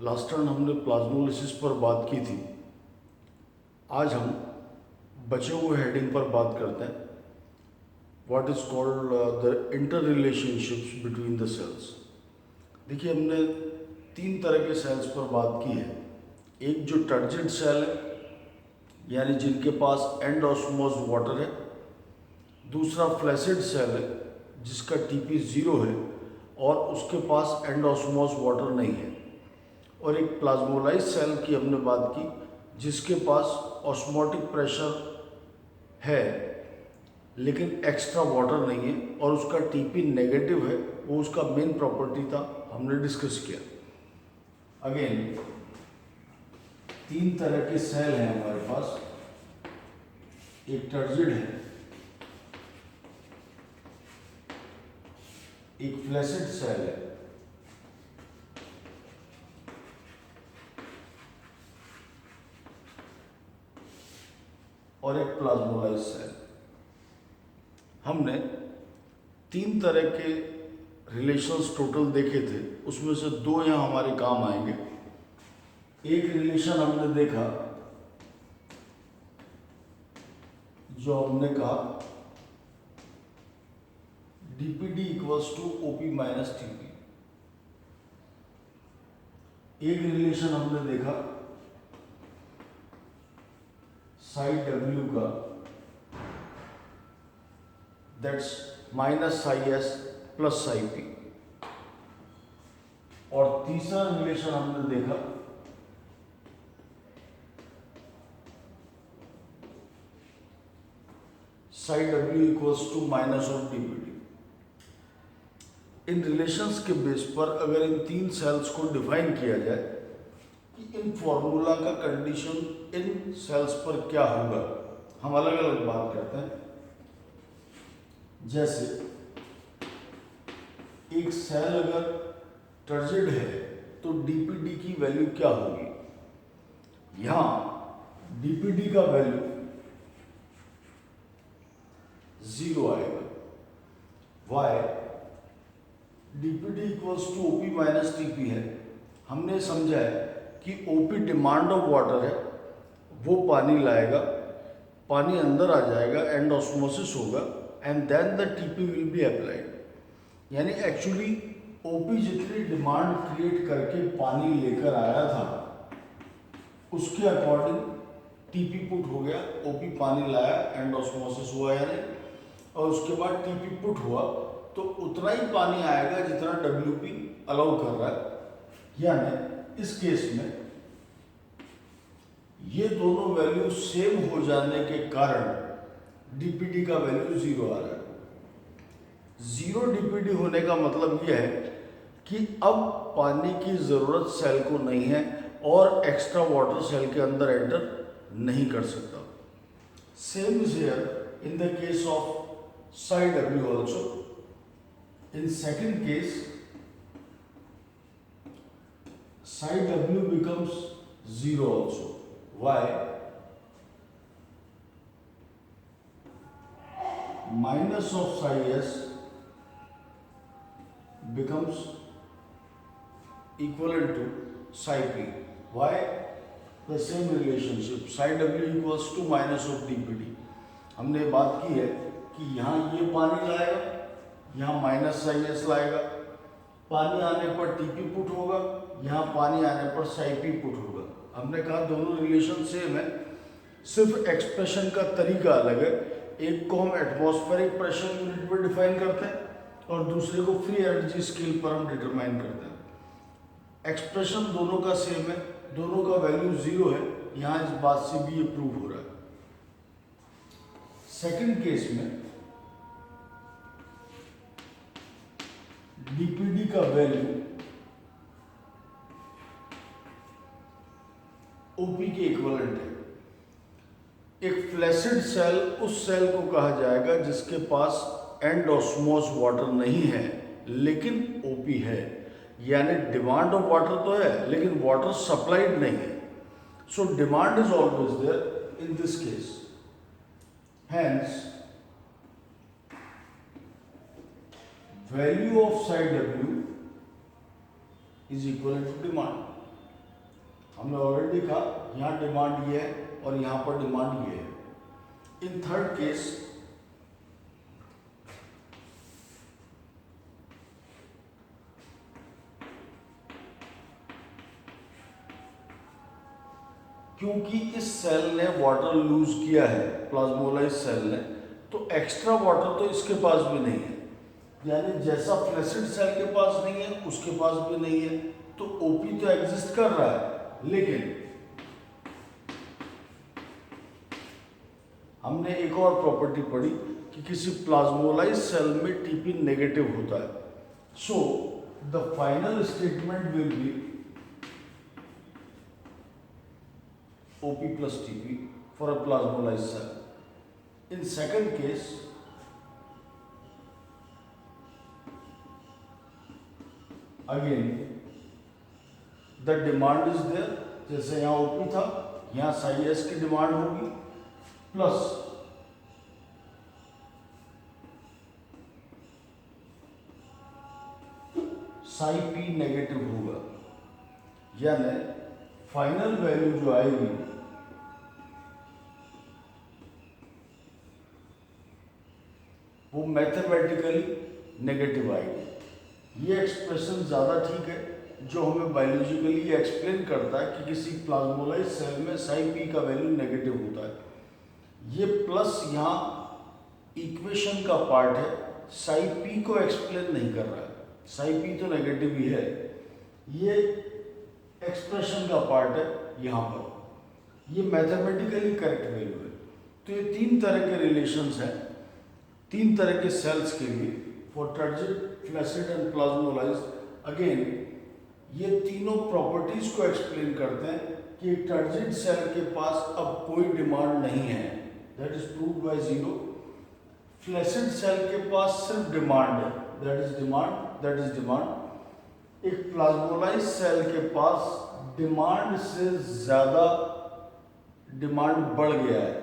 Last time हमने plasmolysis पर बात की थी। आज हम बचे हुए हेडिंग पर बात करते हैं, what is called the inter relationships between the cells. देखिए, हमने 3 तरह के सेल्स पर बात की है। एक जो टर्जिड सेल है, यानी जिनके पास एंड ऑस्मोस वाटर है। दूसरा फ्लैसिड सेल है, जिसका टीपी 0 है और उसके पास एंड ऑस्मोस वाटर नहीं है। और एक प्लाज्मोलाइज सेल की हमने बात की, जिसके पास ऑस्मोटिक प्रेशर है लेकिन एक्स्ट्रा वाटर नहीं है और उसका टीपी नेगेटिव है। वो उसका मेन प्रॉपर्टी था, हमने डिस्कस किया। अगेन 3 तरह के सेल हैं हमारे पास। एक टर्जिड है, एक फ्लैसिड सेल है, और एक प्लाज्मोलाइज सेल। हमने 3 तरह के रिलेशंस टोटल देखे थे, उसमें से 2 यहाँ हमारे काम आएंगे। एक रिलेशन हमने देखा जो हमने कहा DPD equals to OP minus TP. एक रिलेशन हमने देखा साई डब्ल्यू का, that's minus psi S plus psi P. और तीसरा रिलेशन हमने देखा psi W equals to minus of DPD. इन रिलेशंस के बेस पर अगर इन 3 सेल्स को डिफाइन किया जाए कि इन फॉर्मूला का कंडीशन इन सेल्स पर क्या होगा, हम अलग अलग बात करते हैं। जैसे एक सेल अगर टर्जिड है तो डीपीडी की वैल्यू क्या होगी। यहां डीपीडी का वैल्यू 0 आएगा। Why DPD equals to OP minus TP है। हमने समझा है कि ओपी डिमांड ऑफ वाटर है, वो पानी लाएगा, पानी अंदर आ जाएगा, एंड ऑस्मोसिस होगा, and then the TP will be applied. यानी एक्चुअली ओपी जितनी डिमांड क्रिएट करके पानी लेकर आया था उसके अकॉर्डिंग टीपी पुट हो गया। ओपी पानी लाया, एंड ऑस्मोसिस हुआ यानी, और उसके बाद टीपी पुट हुआ तो उतना ही पानी आएगा जितना डब्ल्यूपी अलाउ कर रहा है। यानी इस केस में ये दोनों वैल्यू सेम हो जाने के कारण डीपीडी का वैल्यू 0 आ रहा है। 0 डीपीडी होने का मतलब यह है कि अब पानी की जरूरत सेल को नहीं है और एक्स्ट्रा वाटर सेल के अंदर एंटर नहीं कर सकता। Same is here in the case of Sai W also. In second case, psi w becomes 0 also. Why? Minus of psi s becomes equivalent to psi p. Why? The same relationship. Psi w equals to minus of dpd. हमने बात की है कि यहाँ ये पानी लाएगा, यहाँ माइनस साई एस लाएगा, पानी आने पर टीपी पुट होगा, यहाँ पानी आने पर साई पी पुट होगा। हमने कहा दोनों रिलेशन सेम है, सिर्फ एक्सप्रेशन का तरीका अलग है। एक को हम एटमॉस्फेरिक प्रेशर यूनिट पर डिफाइन करते हैं और दूसरे को फ्री एनर्जी स्केल पर हम डिटरमाइन करते हैं। एक्सप्रेशन दोनों का सेम है, दोनों का वैल्यू 0 है। यहाँ इस बात से भी ये प्रूव हो रहा है। सेकेंड केस में डीपीडी का वैल्यू ओपी के इक्विवेलेंट है। एक फ्लैसिड सेल उस सेल को कहा जाएगा जिसके पास एंड ऑस्मोस वाटर नहीं है लेकिन ओपी है। यानी डिमांड ऑफ वाटर तो है लेकिन वाटर सप्लाइड नहीं है। So demand is always there in this case. Hence value of psi w is equivalent to demand. हमने ऑलरेडी देखा यहाँ डिमांड ये है और यहाँ पर डिमांड ये है। इन थर्ड केस क्योंकि इस सेल ने वाटर लूज किया है, प्लाज्मोलाइज सेल ने, तो एक्स्ट्रा वाटर तो इसके पास भी नहीं है, यानी जैसा फ्लैसिड सेल के पास नहीं है उसके पास भी नहीं है, तो ओपी तो एग्जिस्ट कर रहा है। लेकिन हमने एक और प्रॉपर्टी पढ़ी कि किसी प्लाज्मोलाइज सेल में टीपी नेगेटिव होता है, so the final statement will be OP plus TP for a plasmolized cell. In second case, again the demand is there, जैसे यहाँ OP था, यहाँ psi S की डिमांड होगी प्लस psi P नेगेटिव होगा, यानी फाइनल वैल्यू जो आएगी वो मैथमेटिकली नेगेटिव आएगी। ये एक्सप्रेशन ज़्यादा ठीक है, जो हमें बायोलॉजिकली एक्सप्लेन करता है कि किसी प्लाज्मोलाइज सेल में साई पी का वैल्यू नेगेटिव होता है। ये प्लस यहाँ इक्वेशन का पार्ट है, साई पी को एक्सप्लेन नहीं कर रहा है, साई पी तो नेगेटिव ही है, ये एक्सप्रेशन का पार्ट है यहाँ पर, ये मैथमेटिकली करेक्ट वैल्यू है। तो ये तीन तरह के रिलेशंस हैं, तीन तरह के सेल्स के लिए, for turgid, flaccid and plasmolyse. Again ये तीनों प्रॉपर्टीज को एक्सप्लेन करते हैं कि टर्जिड सेल के पास अब कोई डिमांड नहीं है, that is proved by zero. Flaccid cell के पास सिर्फ डिमांड है, दैट इज डिमांड। एक प्लाज्मोलाइज सेल के पास डिमांड से ज़्यादा डिमांड बढ़ गया है।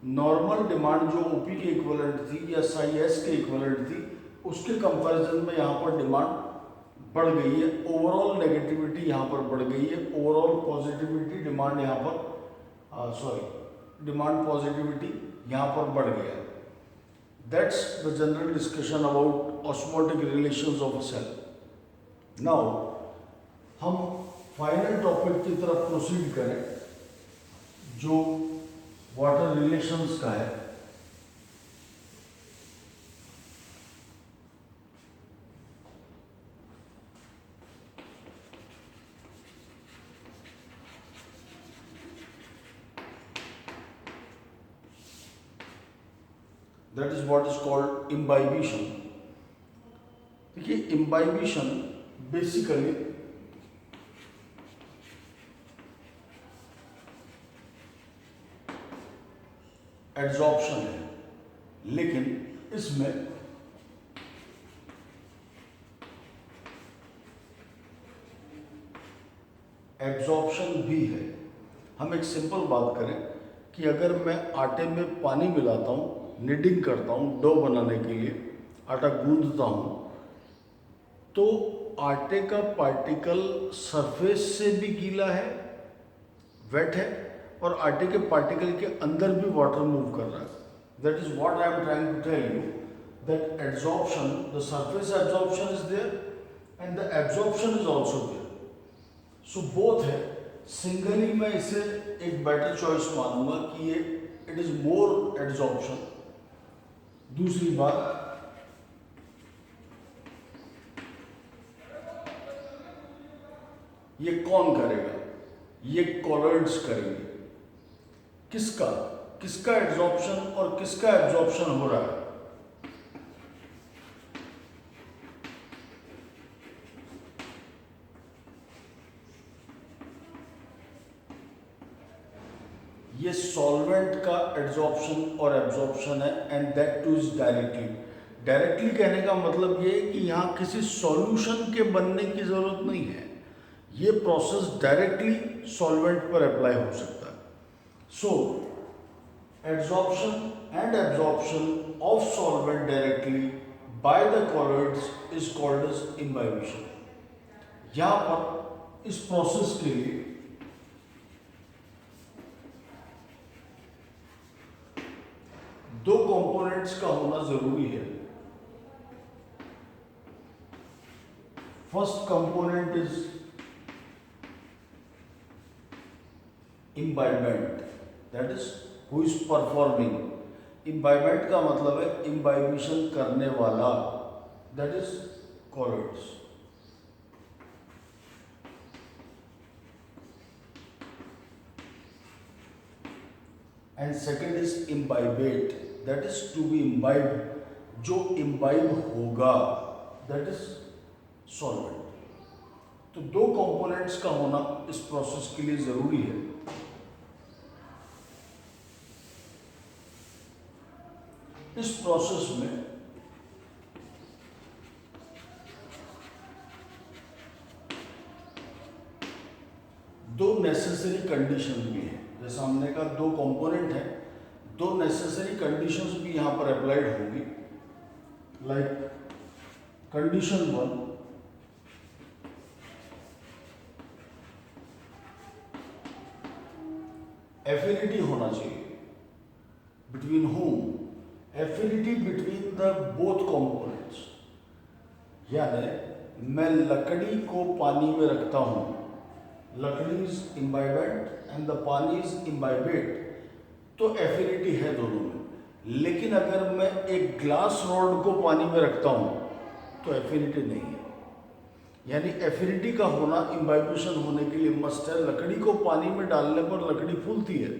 नॉर्मल डिमांड जो ओपी के इक्विवेलेंट थी या साई एस के इक्विवेलेंट थी, उसके कंपैरिजन में यहाँ पर डिमांड बढ़ गई है, ओवरऑल नेगेटिविटी यहाँ पर बढ़ गई है, ओवरऑल पॉजिटिविटी डिमांड यहाँ पर डिमांड पॉजिटिविटी यहाँ पर बढ़ गया है। That's the general discussion about osmotic relations of a cell. Now हम फाइनल टॉपिक की तरफ प्रोसीड करें जो वाटर रिलेशंस का है। That is what is called imbibition. देखिए इम्बाइबिशन बेसिकली एड्जॉर्प्शन है, लेकिन इसमें एब्जॉर्प्शन भी है। हम एक सिंपल बात करें कि अगर मैं आटे में पानी मिलाता हूँ, निडिंग करता हूँ डो बनाने के लिए, आटा गूंदता हूँ, तो आटे का पार्टिकल सरफेस से भी गीला है, वेट है, और आटे के पार्टिकल के अंदर भी वाटर मूव कर रहा है। That is what I am trying to tell you, that absorption, the surface absorption is there and the absorption is also there, so both है। सिंगली मैं इसे एक बेटर चॉइस मानूंगा कि ये इट इज मोर एब्जॉर्प्शन। दूसरी बात, ये कौन करेगा? ये कॉलॉइड्स करेंगे। किसका किसका एब्जॉर्प्शन और किसका एब्जॉर्प्शन हो रहा है? ये सॉल्वेंट का एब्जॉर्प्शन और एब्जॉर्प्शन है, and that two is directly. Directly कहने का मतलब ये है कि यहाँ किसी सॉल्यूशन के बनने की जरूरत नहीं है, ये प्रोसेस डायरेक्टली सॉल्वेंट पर अप्लाई हो सकता है। So absorption and absorption of solvent directly by the colloids is called as imbibition. यहाँ पर इस प्रोसेस के लिए कंपोनेंट्स का होना जरूरी है. First component is imbibement, that is who is performing. Imbibement का मतलब है imbibition करने वाला, that is colloids. And second is imbibate, that is to be imbibed, जो imbibe होगा, that is solvent. तो दो कंपोनेंट्स का होना इस प्रोसेस के लिए जरूरी है. इस प्रोसेस में दो नेसेसरी कंडीशन भी हैं. जैसा हमने कहा दो कंपोनेंट हैं, दो नेसेसरी कंडीशंस भी यहां पर अप्लाइड होंगी. लाइक कंडीशन 1, एफिनिटी होना चाहिए. Between home, affinity between the both components. यानी मैं लकड़ी को पानी में रखता हूं, लकड़ी इज इम्बाइबेंट एंड द पानी इज इम्बाइबेट, तो एफिनिटी है दोनों में. लेकिन अगर मैं एक ग्लास रॉड को पानी में रखता हूं तो एफिनिटी नहीं है. यानी एफिनिटी का होना इम्बाइबेशन होने के लिए मस्ट है. लकड़ी को पानी में डालने पर लकड़ी फूलती है,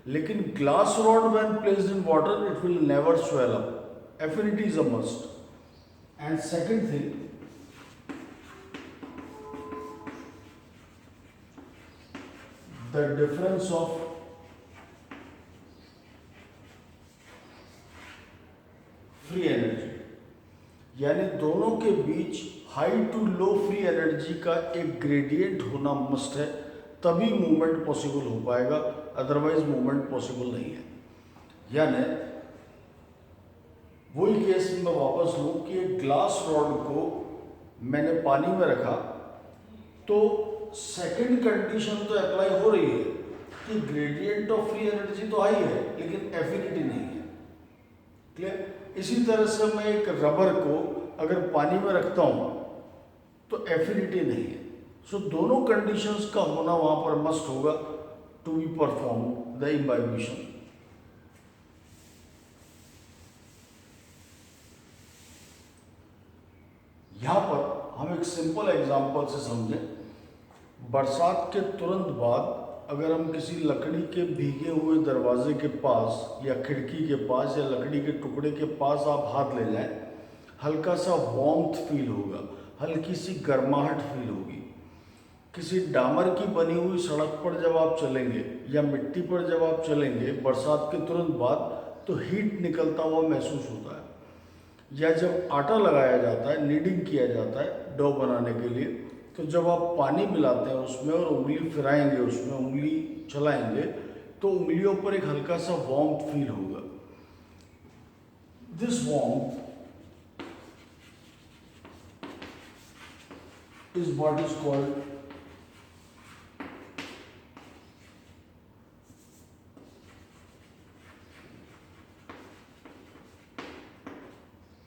लेकिन glass rod when placed in water it will never swell up. Affinity is a must. And second thing, the difference of free energy, यानी दोनों के बीच high to low free energy का एक ग्रेडियंट होना मस्ट है, तभी मूवमेंट पॉसिबल हो पाएगा, अदरवाइज मूवमेंट पॉसिबल नहीं है. यानी वही केस में वापस लूं कि एक ग्लास रॉड को मैंने पानी में रखा, तो सेकंड कंडीशन तो अप्लाई हो रही है कि ग्रेडियंट ऑफ फ्री एनर्जी तो हाई है, लेकिन एफिनिटी नहीं है. क्लियर? इसी तरह से मैं एक रबर को अगर पानी में रखता हूं तो एफिनिटी नहीं है. सो दोनों कंडीशंस का होना वहां पर मस्ट होगा to be perform the imbibition. यहां पर हम एक सिंपल एग्जांपल से समझें. बरसात के तुरंत बाद अगर हम किसी लकड़ी के भीगे हुए दरवाजे के पास या खिड़की के पास या लकड़ी के टुकड़े के पास आप हाथ ले जाएं, हल्का सा वार्मथ फील होगा, हल्की सी गर्माहट फील होगी. किसी डामर की बनी हुई सड़क पर जब आप चलेंगे या मिट्टी पर जब आप चलेंगे बरसात के तुरंत बाद, तो हीट निकलता हुआ महसूस होता है. या जब आटा लगाया जाता है, नीडिंग किया जाता है डो बनाने के लिए, तो जब आप पानी मिलाते हैं उसमें और उंगली फिराएंगे, उसमें उंगली चलाएंगे, तो उंगलियों पर एक हल्का सा वार्मथ फील होगा. This warmth is what is called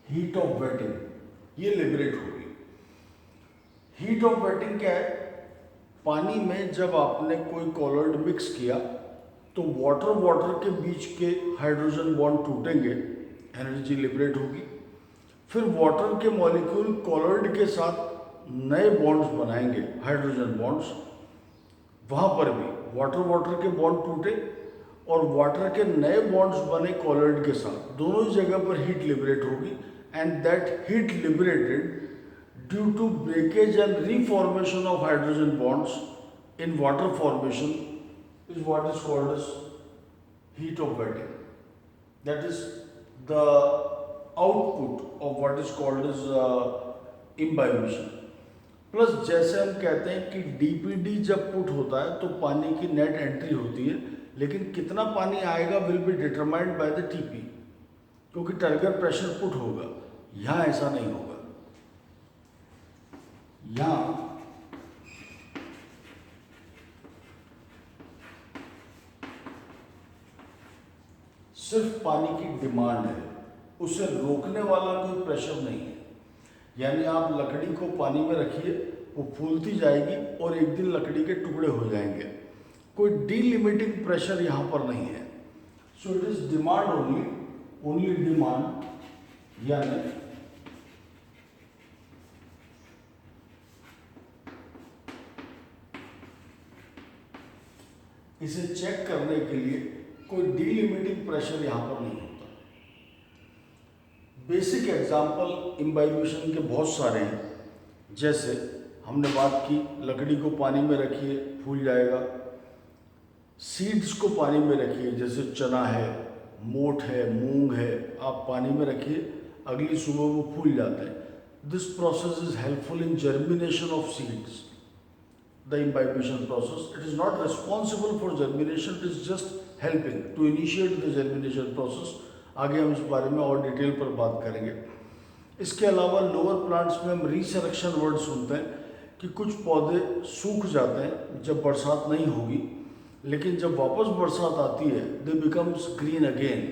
heat of waiting. ये लिबरेट होगी. हीट ऑफ वेटिंग क्या है? पानी में जब आपने कोई कॉलॉइड मिक्स किया तो वाटर के बीच के हाइड्रोजन बॉन्ड टूटेंगे, एनर्जी लिबरेट होगी. फिर वाटर के मॉलिक्यूल कॉलॉइड के साथ नए बॉन्ड्स बनाएंगे, हाइड्रोजन बॉन्ड्स. वहां पर भी वाटर के बॉन्ड टूटे और वाटर के नए बॉन्ड्स बने कॉलॉइड के साथ. दोनों ही जगह पर हीट लिबरेट होगी. And that heat liberated due to breakage and reformation of hydrogen bonds in water formation is what is called as heat of wetting. That is the output of what is called as imbibition. Plus जैसे हम कहते हैं कि DPD जब put होता है तो पानी की नेट एंट्री होती है, लेकिन कितना पानी आएगा will be determined by the TP, क्योंकि टर्गर प्रेशर पुट होगा. यहां ऐसा नहीं होगा. यहां सिर्फ पानी की डिमांड है. उसे रोकने वाला कोई प्रेशर नहीं है। यानी आप लकड़ी को पानी में रखिए, वो फूलती जाएगी और एक दिन लकड़ी के टुकड़े हो जाएंगे। कोई डीलिमिटिंग प्रेशर यहाँ पर नहीं है। So it is demand only demand, यानी इसे चेक करने के लिए कोई डीलिमिटिंग प्रेशर यहाँ पर नहीं होता। बेसिक एग्जाम्पल इम्बाइब्यूशन के बहुत सारे हैं। जैसे हमने बात की, लकड़ी को पानी में रखिए, फूल जाएगा। सीड्स को पानी में रखिए, जैसे चना है, मोठ है, मूंग है, आप पानी में रखिए, अगली सुबह वो फूल जाते हैं। This process is helpful in germination of seeds, the imbibition process. It is not responsible for germination, it is just helping to initiate the germination process. आगे हम इस बारे में और डिटेल पर बात करेंगे। इसके अलावा लोअर प्लांट्स में हम रिसरेक्शन वर्ड सुनते हैं कि कुछ पौधे सूख जाते हैं जब बरसात नहीं होगी, लेकिन जब वापस बरसात आती है दे becomes green again,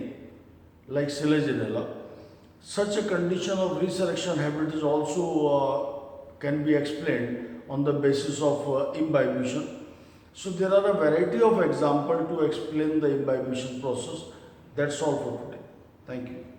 like Selaginella. Such a condition of resurrection habit is also can be explained on the basis of imbibition. So there are a variety of examples to explain the imbibition process. That's all for today. Thank you.